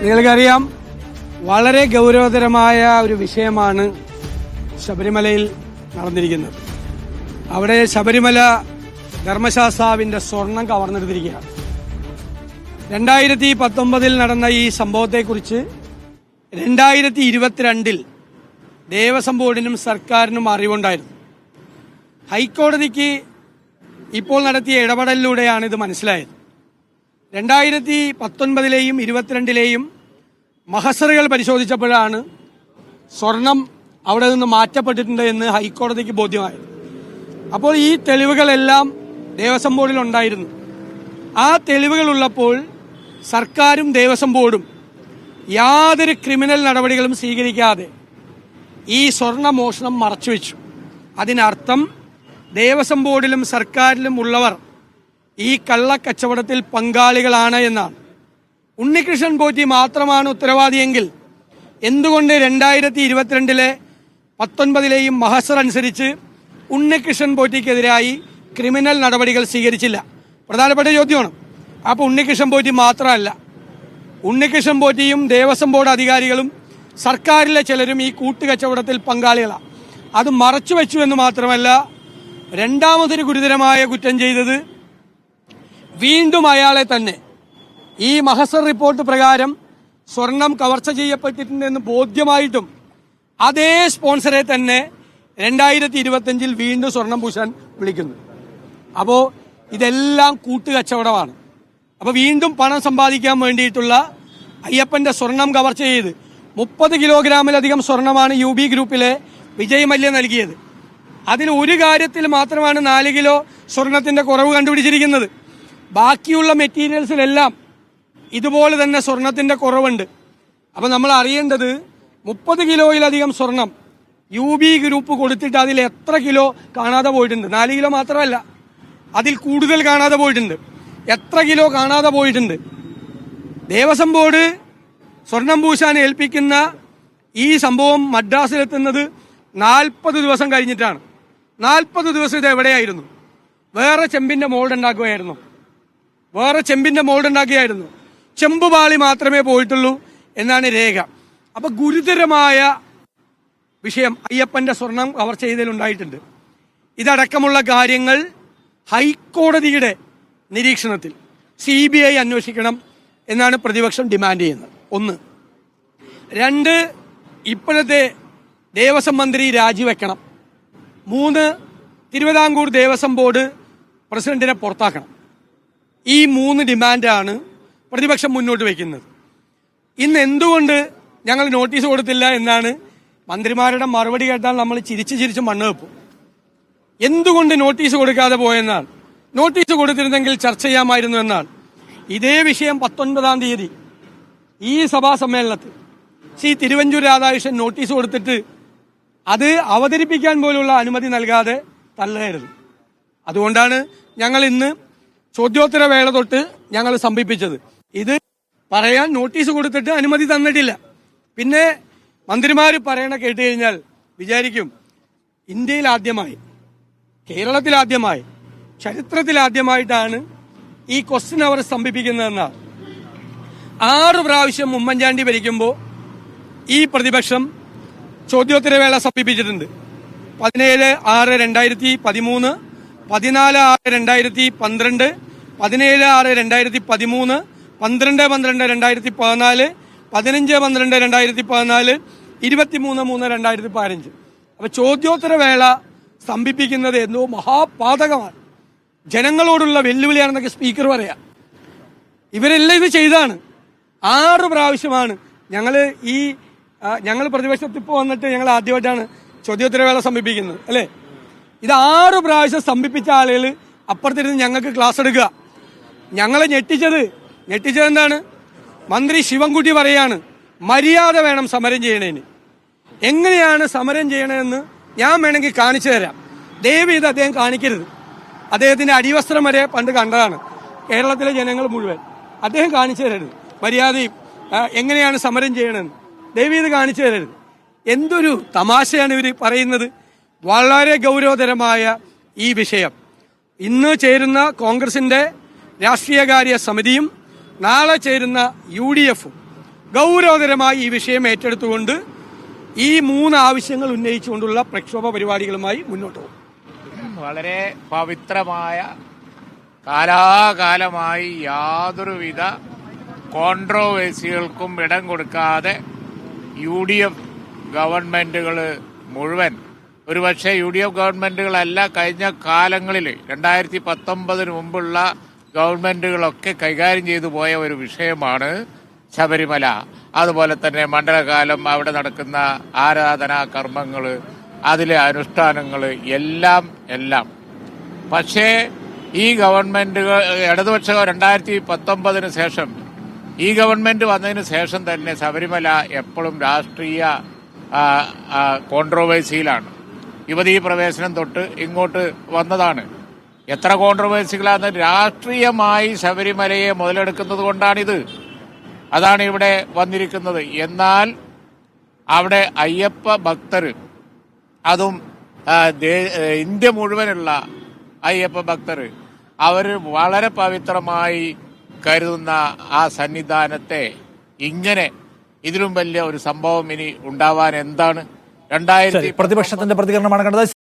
നിങ്ങൾക്കറിയാം, വളരെ ഗൗരവതരമായ ഒരു വിഷയമാണ് ശബരിമലയിൽ നടന്നിരിക്കുന്നത്. അവിടെ ശബരിമല ധർമ്മശാസ്താവിന്റെ സ്വർണം കവർന്നെടുത്തിരിക്കുകയാണ്. 2019 നടന്ന ഈ സംഭവത്തെക്കുറിച്ച് 2022 ദേവസ്വം ബോർഡിനും സർക്കാരിനും അറിവുണ്ടായിരുന്നു. ഹൈക്കോടതിക്ക് ഇപ്പോൾ നടത്തിയ ഇടപെടലിലൂടെയാണ് ഇത് മനസ്സിലായത്. 2019ലെയും 2022ലെയും മഹസറുകൾ പരിശോധിച്ചപ്പോഴാണ് സ്വർണം അവിടെ നിന്ന് മാറ്റപ്പെട്ടിട്ടുണ്ട് എന്ന് ഹൈക്കോടതിക്ക് ബോധ്യമായത്. അപ്പോൾ ഈ തെളിവുകളെല്ലാം ദേവസ്വം ബോർഡിൽ ഉണ്ടായിരുന്നു. ആ തെളിവുകളുള്ളപ്പോൾ സർക്കാരും ദേവസ്വം ബോർഡും യാതൊരു ക്രിമിനൽ നടപടികളും സ്വീകരിക്കാതെ ഈ സ്വർണ്ണ മോഷണം മറച്ചുവെച്ചു. അതിനർത്ഥം ദേവസ്വം ബോർഡിലും സർക്കാരിലും ഉള്ളവർ ഈ കള്ളക്കച്ചവടത്തിൽ പങ്കാളികളാണ് എന്നാണ്. ഉണ്ണികൃഷ്ണൻ പോറ്റി മാത്രമാണ് ഉത്തരവാദിയെങ്കിൽ എന്തുകൊണ്ട് 2022 19ലെയും മഹസർ അനുസരിച്ച് ഉണ്ണികൃഷ്ണൻ പോറ്റിക്കെതിരായി ക്രിമിനൽ നടപടികൾ സ്വീകരിച്ചില്ല? പ്രധാനപ്പെട്ട ചോദ്യമാണ്. അപ്പോൾ ഉണ്ണികൃഷ്ണൻ പോറ്റി മാത്രമല്ല, ഉണ്ണികൃഷ്ണൻ പോറ്റിയും ദേവസ്വം ബോർഡ് അധികാരികളും സർക്കാരിലെ ചിലരും ഈ കൂട്ടുകച്ചവടത്തിൽ പങ്കാളികളാണ്. അത് മറച്ചുവെച്ചു എന്ന് മാത്രമല്ല, രണ്ടാമതൊരു ഗുരുതരമായ കുറ്റം ചെയ്തത് വീണ്ടും അയാളെ തന്നെ ഈ മഹസർ റിപ്പോർട്ട് പ്രകാരം സ്വർണം കവർച്ച ചെയ്യപ്പെട്ടിട്ടുണ്ടെന്ന് ബോധ്യമായിട്ടും അതേ സ്പോൺസറെ തന്നെ 2025 വീണ്ടും സ്വർണം പൂശാൻ വിളിക്കുന്നു. അപ്പോൾ ഇതെല്ലാം കൂട്ടുകച്ചവടമാണ്. അപ്പോൾ വീണ്ടും പണം സമ്പാദിക്കാൻ വേണ്ടിയിട്ടുള്ള അയ്യപ്പന്റെ സ്വർണം കവർച്ച ചെയ്ത് 30 കിലോഗ്രാമിലധികം സ്വർണമാണ് UB ഗ്രൂപ്പിലെ വിജയ് മല്യ നൽകിയത്. അതിൽ ഒരു കാര്യത്തിൽ മാത്രമാണ് 4 കിലോ സ്വർണത്തിന്റെ കുറവ് കണ്ടുപിടിച്ചിരിക്കുന്നത്. ബാക്കിയുള്ള മെറ്റീരിയൽസിലെല്ലാം ഇതുപോലെ തന്നെ സ്വർണത്തിന്റെ കുറവുണ്ട്. അപ്പം നമ്മൾ അറിയേണ്ടത് 30 കിലോയിലധികം സ്വർണം UB ഗ്രൂപ്പ് കൊടുത്തിട്ട് അതിൽ എത്ര കിലോ കാണാതെ പോയിട്ടുണ്ട്? 4 കിലോ മാത്രമല്ല, അതിൽ കൂടുതൽ കാണാതെ പോയിട്ടുണ്ട്. എത്ര കിലോ കാണാതെ പോയിട്ടുണ്ട്? ദേവസ്വം ബോർഡ് സ്വർണം പൂശാൻ ഏൽപ്പിക്കുന്ന ഈ സംഭവം മദ്രാസിലെത്തുന്നത് 40 ദിവസം കഴിഞ്ഞിട്ടാണ്. 40 ദിവസം ഇത് എവിടെയായിരുന്നു? വേറെ ചെമ്പിന്റെ മോൾഡ് ഉണ്ടാക്കുകയായിരുന്നു. ചെമ്പുപാളി മാത്രമേ പോയിട്ടുള്ളൂ എന്നാണ് രേഖ. അപ്പൊ ഗുരുതരമായ വിഷയം അയ്യപ്പന്റെ സ്വർണം കവർച്ച ചെയ്തതിലുണ്ടായിട്ടുണ്ട്. ഇതടക്കമുള്ള കാര്യങ്ങൾ ഹൈക്കോടതിയുടെ നിരീക്ഷണത്തിൽ CBI അന്വേഷിക്കണം എന്നാണ് പ്രതിപക്ഷം ഡിമാൻഡ് ചെയ്യുന്നത്. 1. 2, ഇപ്പോഴത്തെ ദേവസ്വം മന്ത്രി രാജിവെക്കണം. 3, തിരുവിതാംകൂർ ദേവസ്വം ബോർഡ് പ്രസിഡന്റിനെ പുറത്താക്കണം. ഈ 3 ഡിമാൻഡാണ് പ്രതിപക്ഷം മുന്നോട്ട് വയ്ക്കുന്നത്. ഇന്ന് എന്തുകൊണ്ട് ഞങ്ങൾ നോട്ടീസ് കൊടുത്തില്ല എന്നാണ് മന്ത്രിമാരുടെ മറുപടി കേട്ടാൽ നമ്മൾ ചിരിച്ച് മണ്ണ് വെപ്പും. എന്തുകൊണ്ട് നോട്ടീസ് കൊടുക്കാതെ പോയെന്നാണ്. നോട്ടീസ് കൊടുത്തിരുന്നെങ്കിൽ ചർച്ച ചെയ്യാമായിരുന്നു എന്നാണ്. ഇതേ വിഷയം 19-ാം തീയതി ഈ സഭാ സമ്മേളനത്തിൽ തിരുവഞ്ചൂർ രാധാകൃഷ്ണൻ നോട്ടീസ് കൊടുത്തിട്ട് അത് അവതരിപ്പിക്കാൻ പോലുള്ള അനുമതി നൽകാതെ തള്ളുകയായിരുന്നു. അതുകൊണ്ടാണ് ഞങ്ങൾ ഇന്ന് ചോദ്യോത്തര വേള തൊട്ട് ഞങ്ങൾ സംഭിപ്പിച്ചത്. ഇത് പറയാൻ നോട്ടീസ് കൊടുത്തിട്ട് അനുമതി തന്നിട്ടില്ല. പിന്നെ മന്ത്രിമാർ പറയണ കേട്ട് കഴിഞ്ഞാൽ വിചാരിക്കും ഇന്ത്യയിൽ ആദ്യമായി, കേരളത്തിൽ ആദ്യമായി, ചരിത്രത്തിലാദ്യമായിട്ടാണ് ഈ ക്വസ്റ്റ്യൻ അവർ സംഭിപ്പിക്കുന്നതെന്നാണ്. 6 പ്രാവശ്യം ഉമ്മൻചാണ്ടി ഭരിക്കുമ്പോൾ ഈ പ്രതിപക്ഷം ചോദ്യോത്തരവേള സംഭിപ്പിച്ചിട്ടുണ്ട്. 17/6/2013, 14/6/2012, 17/6/2013, 12/12/2014, 15/12/2014, 23/3/2015. അപ്പൊ ചോദ്യോത്തരവേള സംഭിപ്പിക്കുന്നത് എന്തോ മഹാപാതകമാണ്, ജനങ്ങളോടുള്ള വെല്ലുവിളിയാണെന്നൊക്കെ സ്പീക്കർ പറയാം. ഇവരെല്ലാം ഇത് ചെയ്താണ്. 6 പ്രാവശ്യമാണ് ഞങ്ങൾ പ്രതിപക്ഷത്ത് ഇപ്പോൾ വന്നിട്ട് ഞങ്ങൾ ആദ്യമായിട്ടാണ് ചോദ്യോത്തരവേള സംഭിപ്പിക്കുന്നത്, അല്ലേ? ഇത് 6 പ്രാവശ്യം സംഭിപ്പിച്ച ആളുകൾ അപ്പുറത്തിരുന്ന് ഞങ്ങൾക്ക് ക്ലാസ് എടുക്കുക. ഞങ്ങളെ ഞെട്ടിച്ചത് എന്താണ്? മന്ത്രി ശിവൻകുട്ടി പറയാണ് മര്യാദ വേണം സമരം ചെയ്യണേന്. എങ്ങനെയാണ് സമരം ചെയ്യണമെന്ന് ഞാൻ വേണമെങ്കിൽ കാണിച്ചു തരാം. ദയവ് ചെയ്ത് അദ്ദേഹം കാണിക്കരുത്. അദ്ദേഹത്തിന്റെ അടിവസ്ത്രം വരെ പണ്ട് കണ്ടതാണ് കേരളത്തിലെ ജനങ്ങൾ മുഴുവൻ. അദ്ദേഹം കാണിച്ചു തരരുത് മര്യാദയും എങ്ങനെയാണ് സമരം ചെയ്യണമെന്ന്. ദയവ് ചെയ്ത് കാണിച്ചു തരരുത്. എന്തൊരു തമാശയാണ് ഇവർ പറയുന്നത്. വളരെ ഗൗരവതരമായ ഈ വിഷയം ഇന്ന് ചേരുന്ന കോൺഗ്രസിന്റെ രാഷ്ട്രീയകാര്യ സമിതിയും നാളെ ചേരുന്ന UDFും ഗൗരവതരമായി ഈ വിഷയം ഏറ്റെടുത്തുകൊണ്ട് ഈ 3 ആവശ്യങ്ങൾ ഉന്നയിച്ചുകൊണ്ടുള്ള പ്രക്ഷോഭ പരിപാടികളുമായി മുന്നോട്ട് പോകും. വളരെ പവിത്രമായ കാലാകാലമായി യാതൊരുവിധ കോൺട്രോവേഴ്സികൾക്കും ഇടം കൊടുക്കാതെ UDF ഗവൺമെന്റുകൾ മുഴുവൻ, ഒരുപക്ഷെ UDF ഗവൺമെന്റുകളല്ല കഴിഞ്ഞ കാലങ്ങളിൽ 2019 മുമ്പുള്ള ഗവൺമെന്റുകളൊക്കെ കൈകാര്യം ചെയ്തു പോയ ഒരു വിഷയമാണ് ശബരിമല. അതുപോലെ തന്നെ മണ്ഡലകാലം അവിടെ നടക്കുന്ന ആരാധനാ കർമ്മങ്ങൾ, അതിലെ അനുഷ്ഠാനങ്ങൾ എല്ലാം. പക്ഷേ ഈ ഗവൺമെന്റുകൾ ഇടതുപക്ഷ 2019 ശേഷം ഈ ഗവൺമെന്റ് വന്നതിന് ശേഷം തന്നെ ശബരിമല എപ്പോഴും രാഷ്ട്രീയ കോൺട്രോവേഴ്സിയിലാണ്. യുവതീ പ്രവേശനം തൊട്ട് ഇങ്ങോട്ട് വന്നതാണ്. എത്ര കോൺട്രോവേഴ്സികളാണ് രാഷ്ട്രീയമായി ശബരിമലയെ മുതലെടുക്കുന്നത് കൊണ്ടാണിത്. അതാണ് ഇവിടെ വന്നിരിക്കുന്നത്. എന്നാൽ അവിടെ അയ്യപ്പ ഭക്തർ, അതും ഇന്ത്യ മുഴുവനുള്ള അയ്യപ്പ ഭക്തർ, അവർ വളരെ പവിത്രമായി കരുതുന്ന ആ സന്നിധാനത്തെ ഇങ്ങനെ ഇതിലും വലിയ ഒരു സംഭവം ഇനി ഉണ്ടാവാൻ എന്താണ്? പ്രതിപക്ഷത്തിന്റെ പ്രതികരണമാണ് കണ്ടത്.